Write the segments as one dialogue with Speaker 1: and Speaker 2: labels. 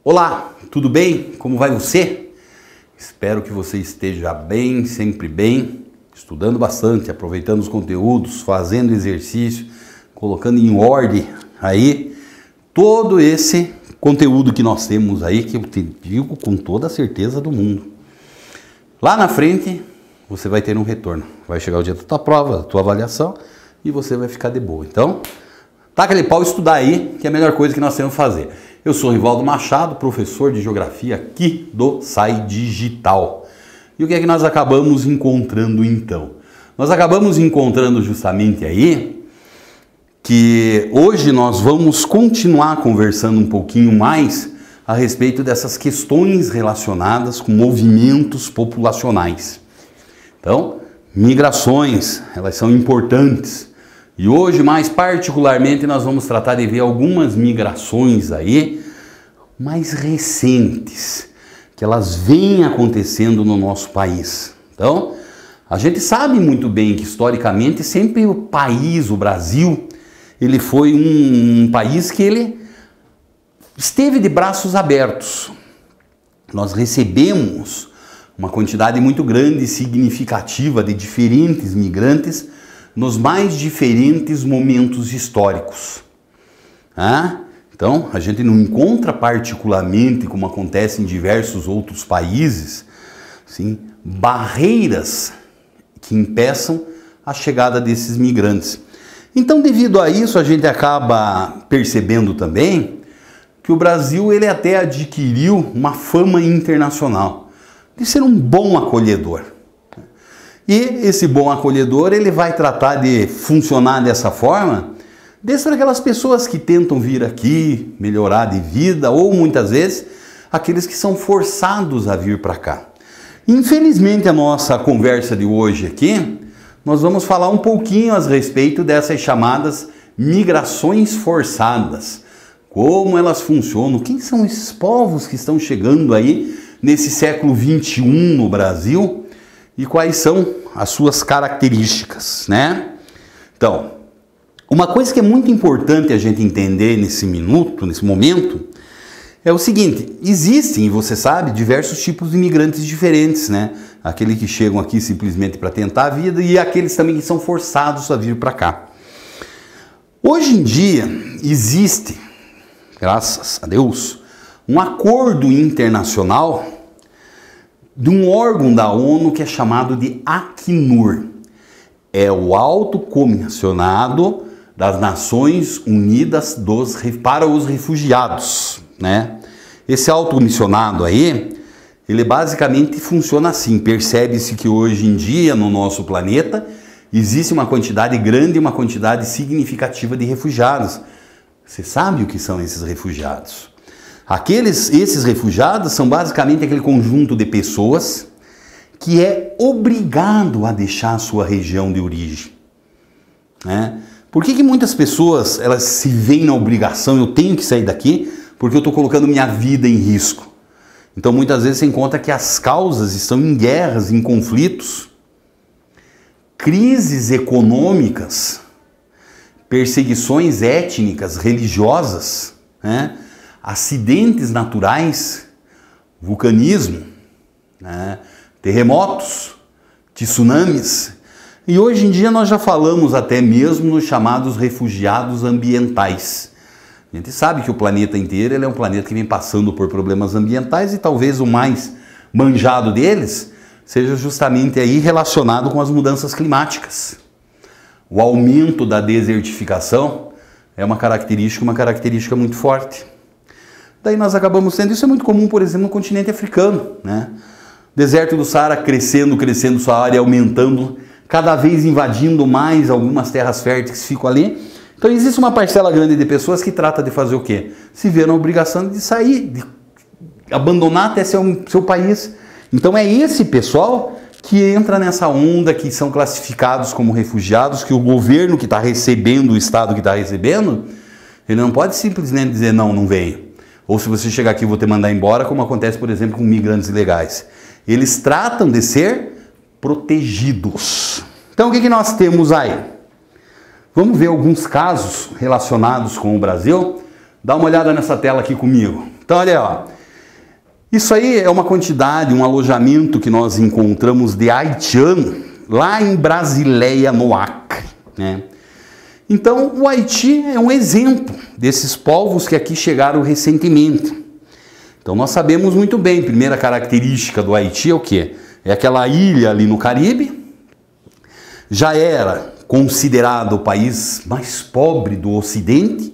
Speaker 1: Olá, tudo bem? Como vai você? Espero que você esteja bem, sempre bem, estudando bastante, aproveitando os conteúdos, fazendo exercício, colocando em ordem aí todo esse conteúdo que nós temos aí, que eu te digo com toda a certeza do mundo. Lá na frente você vai ter um retorno, vai chegar o dia da tua prova, da tua avaliação e você vai ficar de boa. Então, taca aquele pau e estudar aí, que é a melhor coisa que nós temos que fazer. Eu sou Rivaldo Machado, professor de Geografia aqui do SAI Digital. E o que é que nós acabamos encontrando então? Nós acabamos encontrando justamente aí que hoje nós vamos continuar conversando um pouquinho mais a respeito dessas questões relacionadas com movimentos populacionais. Então, migrações, elas são importantes. E hoje, mais particularmente, nós vamos tratar de ver algumas migrações aí mais recentes, que elas vêm acontecendo no nosso país. Então, a gente sabe muito bem que historicamente sempre o país, o Brasil, ele foi um país que ele esteve de braços abertos. Nós recebemos uma quantidade muito grande e significativa de diferentes migrantes nos mais diferentes momentos históricos. Então, a gente não encontra particularmente, como acontece em diversos outros países, assim, barreiras que impeçam a chegada desses migrantes. Então, devido a isso, a gente acaba percebendo também que o Brasil ele até adquiriu uma fama internacional de ser um bom acolhedor. E esse bom acolhedor, ele vai tratar de funcionar dessa forma, desde aquelas pessoas que tentam vir aqui, melhorar de vida, ou muitas vezes, aqueles que são forçados a vir para cá. Infelizmente, a nossa conversa de hoje aqui, nós vamos falar um pouquinho a respeito dessas chamadas migrações forçadas. Como elas funcionam, quem são esses povos que estão chegando aí nesse século XXI no Brasil, e quais são as suas características, né? Então, uma coisa que é muito importante a gente entender nesse momento, é o seguinte: existem, e você sabe, diversos tipos de imigrantes diferentes, né? Aqueles que chegam aqui simplesmente para tentar a vida e aqueles também que são forçados a vir para cá. Hoje em dia, existe, graças a Deus, um acordo internacional de um órgão da ONU que é chamado de Acnur. É o Alto Comissionado das Nações Unidas para os Refugiados, né? Esse alto comissionado aí, ele basicamente funciona assim. Percebe-se que hoje em dia no nosso planeta existe uma quantidade grande, uma quantidade significativa de refugiados. Você sabe o que são esses refugiados? Esses refugiados são basicamente aquele conjunto de pessoas que é obrigado a deixar a sua região de origem, né? Por que muitas pessoas elas se veem na obrigação, eu tenho que sair daqui porque eu estou colocando minha vida em risco? Então muitas vezes você encontra que as causas estão em guerras, em conflitos, crises econômicas, perseguições étnicas, religiosas, né? Acidentes naturais, vulcanismo, né? Terremotos, tsunamis. E hoje em dia nós já falamos até mesmo nos chamados refugiados ambientais. A gente sabe que o planeta inteiro ele é um planeta que vem passando por problemas ambientais e talvez o mais manjado deles seja justamente aí relacionado com as mudanças climáticas. O aumento da desertificação é uma característica muito forte. Daí nós acabamos tendo, isso é muito comum, por exemplo, no continente africano, né? Deserto do Saara crescendo sua área, aumentando, cada vez invadindo mais algumas terras férteis que ficam ali. Então existe uma parcela grande de pessoas que trata de fazer o quê? Se vê na obrigação de sair, de abandonar até seu país. Então é esse pessoal que entra nessa onda, que são classificados como refugiados, que o governo que está recebendo, o Estado que está recebendo, ele não pode simplesmente dizer não venho. Ou se você chegar aqui eu vou te mandar embora, como acontece, por exemplo, com migrantes ilegais. Eles tratam de ser protegidos. Então o que nós temos aí? Vamos ver alguns casos relacionados com o Brasil. Dá uma olhada nessa tela aqui comigo. Então, olha aí, ó. Isso aí é uma quantidade, um alojamento que nós encontramos de haitiano lá em Brasileia, no Acre, né? Então, o Haiti é um exemplo desses povos que aqui chegaram recentemente. Então, nós sabemos muito bem, primeira característica do Haiti é o quê? É aquela ilha ali no Caribe, já era considerado o país mais pobre do Ocidente,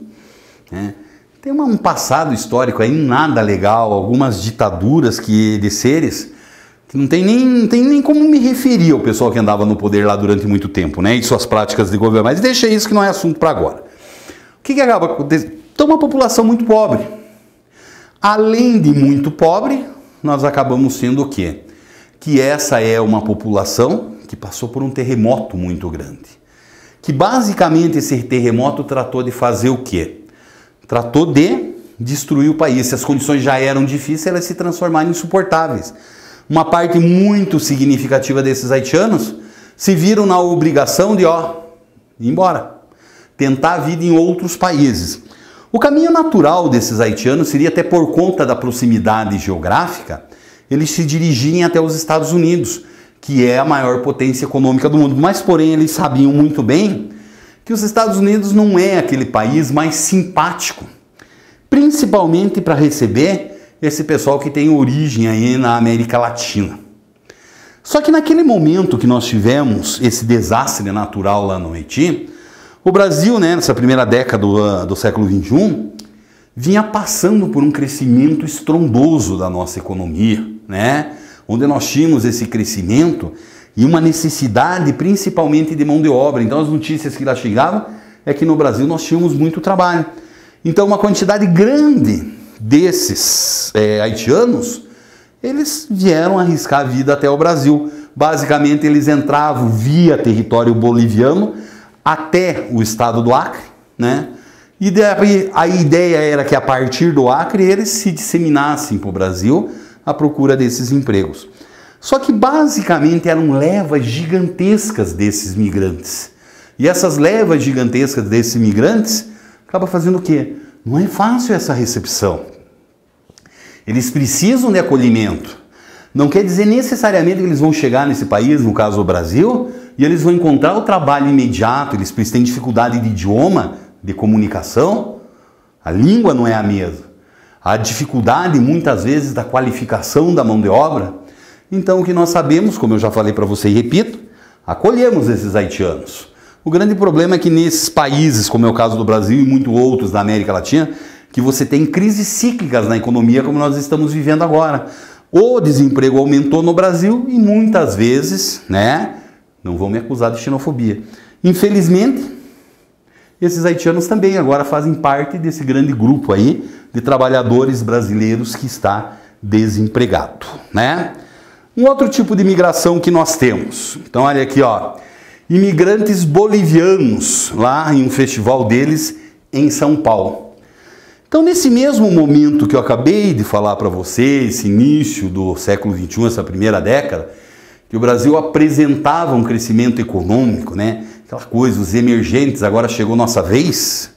Speaker 1: né? Tem um passado histórico aí nada legal, algumas ditaduras de seres que não tem nem como me referir ao pessoal que andava no poder lá durante muito tempo, né? E suas práticas de governo. Mas deixa isso que não é assunto para agora. O que acaba acontecendo? Então, uma população muito pobre. Além de muito pobre, nós acabamos sendo o quê? Que essa é uma população que passou por um terremoto muito grande. Que basicamente esse terremoto tratou de fazer o quê? Tratou de destruir o país. Se as condições já eram difíceis, elas se transformaram em insuportáveis. Uma parte muito significativa desses haitianos se viram na obrigação de, ir embora. Tentar a vida em outros países. O caminho natural desses haitianos seria, até por conta da proximidade geográfica, eles se dirigirem até os Estados Unidos, que é a maior potência econômica do mundo. Mas, porém, eles sabiam muito bem que os Estados Unidos não é aquele país mais simpático, principalmente para receber esse pessoal que tem origem aí na América Latina. Só que naquele momento que nós tivemos esse desastre natural lá no Haiti, o Brasil, né, nessa primeira década do século XXI, vinha passando por um crescimento estrondoso da nossa economia, né, onde nós tínhamos esse crescimento e uma necessidade principalmente de mão de obra. Então as notícias que lá chegavam é que no Brasil nós tínhamos muito trabalho. Então uma quantidade grande desses haitianos, eles vieram arriscar a vida até o Brasil. Basicamente eles entravam via território boliviano até o estado do Acre, né? E daí a ideia era que a partir do Acre eles se disseminassem para o Brasil à procura desses empregos. Só que basicamente eram levas gigantescas desses migrantes. E essas levas gigantescas desses imigrantes acabam fazendo o quê? Não é fácil essa recepção. Eles precisam de acolhimento. Não quer dizer necessariamente que eles vão chegar nesse país, no caso o Brasil, e eles vão encontrar o trabalho imediato, eles têm dificuldade de idioma, de comunicação. A língua não é a mesma. A dificuldade muitas vezes da qualificação da mão de obra. Então, o que nós sabemos, como eu já falei para você e repito, acolhemos esses haitianos. O grande problema é que nesses países, como é o caso do Brasil e muitos outros da América Latina, que você tem crises cíclicas na economia como nós estamos vivendo agora. O desemprego aumentou no Brasil e muitas vezes, né, não vão me acusar de xenofobia. Infelizmente, esses haitianos também agora fazem parte desse grande grupo aí de trabalhadores brasileiros que está desempregado, né? Um outro tipo de imigração que nós temos. Então, olha aqui, ó. Imigrantes bolivianos, lá em um festival deles em São Paulo. Então, nesse mesmo momento que eu acabei de falar para você, esse início do século XXI, essa primeira década, que o Brasil apresentava um crescimento econômico, né? Aquela coisa, os emergentes, agora chegou nossa vez,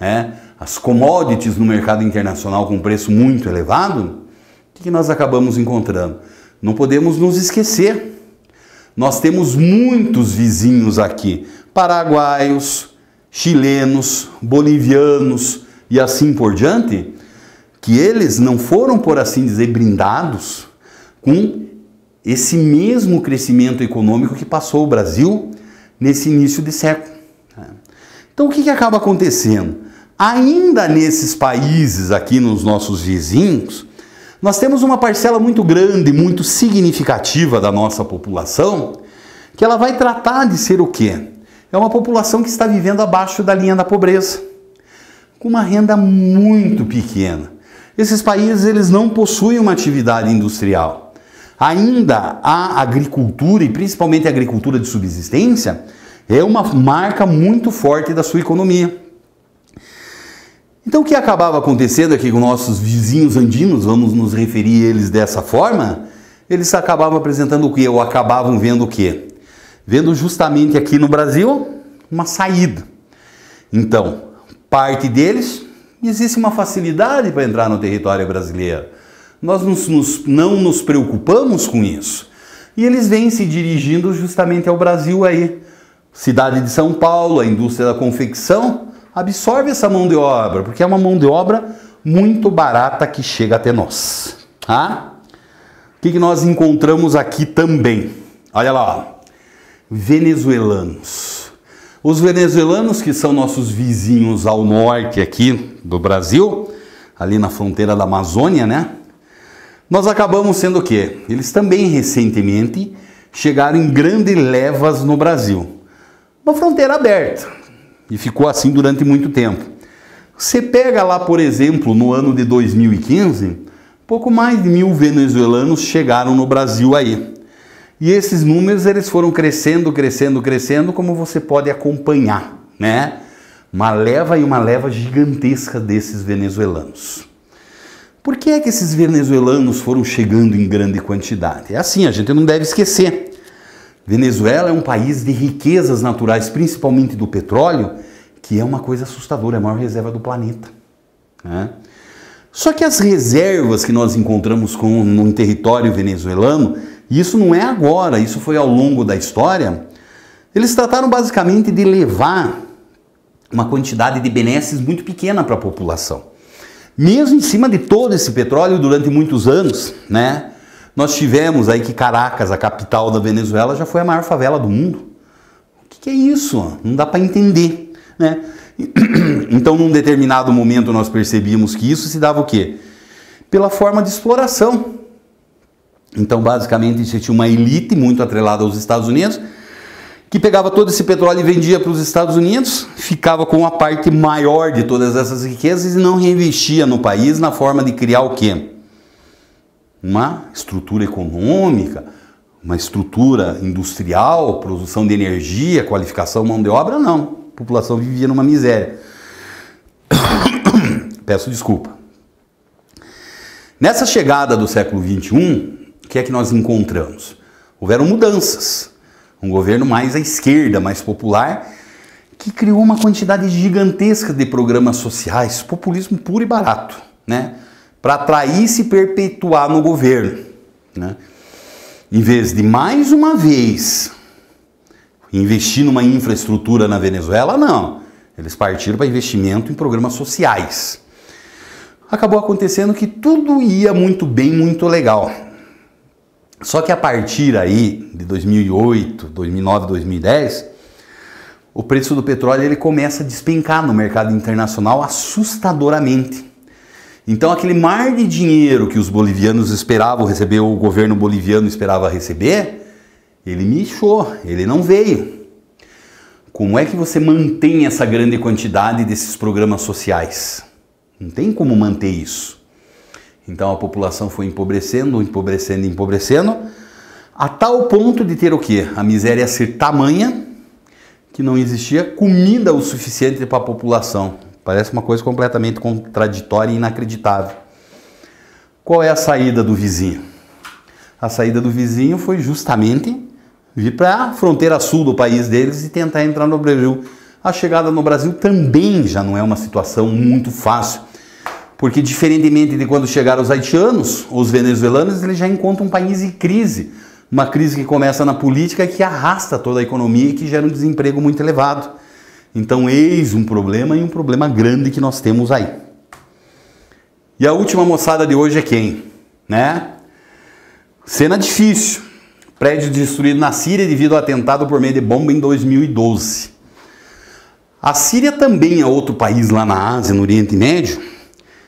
Speaker 1: né? As commodities no mercado internacional com preço muito elevado, o que nós acabamos encontrando? Não podemos nos esquecer. Nós temos muitos vizinhos aqui, paraguaios, chilenos, bolivianos e assim por diante, que eles não foram, por assim dizer, brindados com esse mesmo crescimento econômico que passou o Brasil nesse início de século. Então o que acaba acontecendo? Ainda nesses países aqui, nos nossos vizinhos, nós temos uma parcela muito grande, muito significativa da nossa população, que ela vai tratar de ser o quê? É uma população que está vivendo abaixo da linha da pobreza, com uma renda muito pequena. Esses países, eles não possuem uma atividade industrial. Ainda a agricultura, e principalmente a agricultura de subsistência, é uma marca muito forte da sua economia. Então o que acabava acontecendo aqui com nossos vizinhos andinos, vamos nos referir a eles dessa forma, eles acabavam apresentando o quê? Ou acabavam vendo o quê? Vendo justamente aqui no Brasil uma saída. Então, parte deles existe uma facilidade para entrar no território brasileiro. Nós não nos preocupamos com isso. E eles vêm se dirigindo justamente ao Brasil aí. Cidade de São Paulo, a indústria da confecção, absorve essa mão de obra, porque é uma mão de obra muito barata que chega até nós. Tá? O que nós encontramos aqui também? Olha lá, ó. Venezuelanos. Os venezuelanos, que são nossos vizinhos ao norte aqui do Brasil, ali na fronteira da Amazônia, né? Nós acabamos sendo o quê? Eles também recentemente chegaram em grandes levas no Brasil. Uma fronteira aberta. E ficou assim durante muito tempo. Você pega lá, por exemplo, no ano de 2015, pouco mais de 1.000 venezuelanos chegaram no Brasil aí. E esses números eles foram crescendo, crescendo, crescendo, como você pode acompanhar, né? Uma leva gigantesca desses venezuelanos. Por que é que esses venezuelanos foram chegando em grande quantidade? É assim, a gente não deve esquecer. Venezuela é um país de riquezas naturais, principalmente do petróleo, que é uma coisa assustadora, é a maior reserva do planeta, né? Só que as reservas que nós encontramos no território venezuelano, e isso não é agora, isso foi ao longo da história, eles trataram basicamente de levar uma quantidade de benesses muito pequena para a população. Mesmo em cima de todo esse petróleo durante muitos anos, né? Nós tivemos aí que Caracas, a capital da Venezuela, já foi a maior favela do mundo. O que é isso? Não dá para entender, né? Então, num determinado momento, nós percebíamos que isso se dava o quê? Pela forma de exploração. Então, basicamente, você tinha uma elite muito atrelada aos Estados Unidos, que pegava todo esse petróleo e vendia para os Estados Unidos, ficava com a parte maior de todas essas riquezas e não reinvestia no país na forma de criar o quê? Uma estrutura econômica, uma estrutura industrial, produção de energia, qualificação, mão de obra, não. A população vivia numa miséria. Peço desculpa. Nessa chegada do século XXI, o que é que nós encontramos? Houveram mudanças. Um governo mais à esquerda, mais popular, que criou uma quantidade gigantesca de programas sociais, populismo puro e barato, né? Para atrair e se perpetuar no governo, né? Em vez de, mais uma vez, investir numa infraestrutura na Venezuela, não. Eles partiram para investimento em programas sociais. Acabou acontecendo que tudo ia muito bem, muito legal. Só que a partir aí de 2008, 2009, 2010, o preço do petróleo ele começa a despencar no mercado internacional assustadoramente. Então aquele mar de dinheiro que os bolivianos esperavam receber, o governo boliviano esperava receber, ele murchou, ele não veio. Como é que você mantém essa grande quantidade desses programas sociais? Não tem como manter isso. Então a população foi empobrecendo, empobrecendo, empobrecendo, a tal ponto de ter o quê? A miséria ser tamanha que não existia comida o suficiente para a população. Parece uma coisa completamente contraditória e inacreditável. Qual é a saída do vizinho? A saída do vizinho foi justamente vir para a fronteira sul do país deles e tentar entrar no Brasil. A chegada no Brasil também já não é uma situação muito fácil. Porque diferentemente de quando chegaram os haitianos, os venezuelanos, eles já encontram um país em crise. Uma crise que começa na política e que arrasta toda a economia e que gera um desemprego muito elevado. Então eis um problema e um problema grande que nós temos aí. E a última moçada de hoje é quem? Né? Cena difícil. Prédio destruído na Síria devido ao atentado por meio de bomba em 2012. A Síria também é outro país lá na Ásia, no Oriente Médio,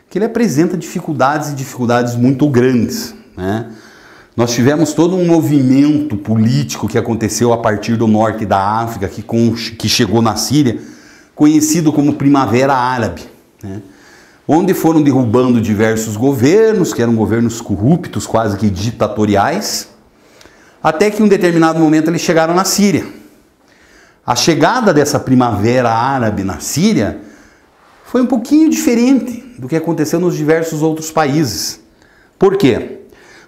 Speaker 1: que ele apresenta dificuldades muito grandes, né? Nós tivemos todo um movimento político que aconteceu a partir do norte da África, que chegou na Síria, conhecido como Primavera Árabe, né? Onde foram derrubando diversos governos, que eram governos corruptos, quase que ditatoriais, até que em um determinado momento eles chegaram na Síria. A chegada dessa Primavera Árabe na Síria foi um pouquinho diferente do que aconteceu nos diversos outros países. Por quê?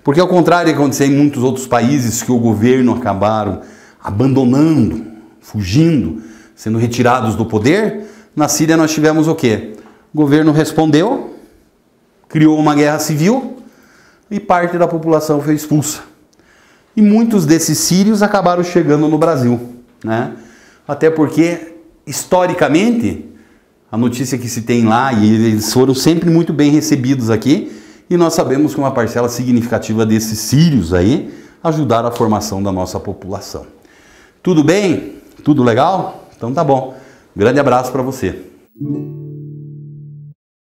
Speaker 1: Porque ao contrário do que aconteceu em muitos outros países que o governo acabaram abandonando, fugindo, sendo retirados do poder, na Síria nós tivemos o quê? O governo respondeu, criou uma guerra civil e parte da população foi expulsa. E muitos desses sírios acabaram chegando no Brasil, né? Até porque, historicamente, a notícia que se tem lá, e eles foram sempre muito bem recebidos aqui, e nós sabemos que uma parcela significativa desses sírios aí ajudaram a formação da nossa população. Tudo bem? Tudo legal? Então tá bom. Grande abraço para você.